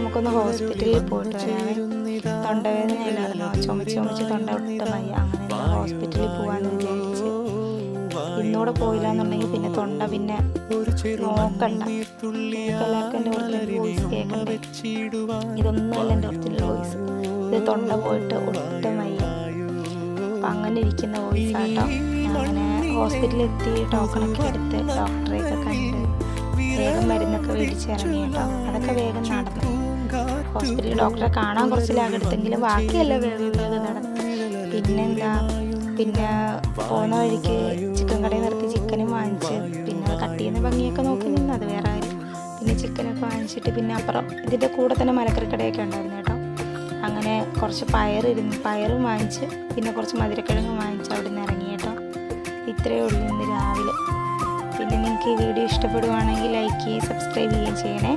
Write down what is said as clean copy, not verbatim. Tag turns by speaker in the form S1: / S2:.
S1: നമുക്കൊന്ന് ഹോസ്പിറ്റലിൽ പോയിട്ട് വരാമേ. തൊണ്ടവേദനയിലായിരുന്നു, ചുമച്ച് തൊണ്ട ഒട്ടും വയ്യ. അങ്ങനെ ഹോസ്പിറ്റലിൽ പോകാമെന്ന് വിചാരിച്ച്. ഇന്നൂടെ പോയില്ല എന്നുണ്ടെങ്കിൽ പിന്നെ തൊണ്ട പിന്നെ നോക്കണ്ട. എല്ലാവർക്കും എൻ്റെ ഒറിജിനൽ വോയിസ് കേൾക്കണ്ടേ. ഇതൊന്നുമല്ല എൻ്റെ ഒറിജിനൽ വോയിസ്. ഇത് തൊണ്ട പോയിട്ട് ഒട്ടും വയ്യ. അപ്പം അങ്ങനെ ഇരിക്കുന്ന വോയിസ് ആട്ടോ. അങ്ങനെ ഹോസ്പിറ്റലിൽ എത്തി, ടോക്കണൊക്കെ എടുത്ത് ഡോക്ടറെയൊക്കെ കണ്ട് വേഗം മരുന്നൊക്കെ മേടിച്ചിറങ്ങി കേട്ടോ. അതൊക്കെ വേഗം നടന്നു. ഹോസ്പിറ്റലിൽ ഡോക്ടറെ കാണാൻ കുറച്ച് ലാഗെടുത്തെങ്കിലും ബാക്കിയല്ല വേഗം നടന്നു. പിന്നെന്താ, പിന്നെ പോകുന്ന വഴിക്ക് ചിക്കൻ കടയിൽ നിർത്തി ചിക്കനും വാങ്ങിച്ച്, പിന്നെ കട്ട് ചെയ്യുന്ന ഭംഗിയൊക്കെ നോക്കി നിന്ന്, അത് വേറെ കാര്യം. പിന്നെ ചിക്കനൊക്കെ വാങ്ങിച്ചിട്ട് പിന്നെ അപ്പുറം ഇതിൻ്റെ കൂടെ തന്നെ മലക്കറി കടയൊക്കെ ഉണ്ടായിരുന്നു കേട്ടോ. അങ്ങനെ കുറച്ച് പയറും വാങ്ങിച്ച്, പിന്നെ കുറച്ച് മധുരക്കിഴങ്ങ് വാങ്ങിച്ച് അവിടെ നിന്ന് ഇറങ്ങി കേട്ടോ. ഇത്രയേ ഉള്ളൂ ഇന്ന് രാവിലെ. പിന്നെ നിങ്ങൾക്ക് ഈ വീഡിയോ ഇഷ്ടപ്പെടുവാണെങ്കിൽ ലൈക്ക് ചെയ്യുകയും സബ്സ്ക്രൈബ് ചെയ്യുകയും ചെയ്യണേ.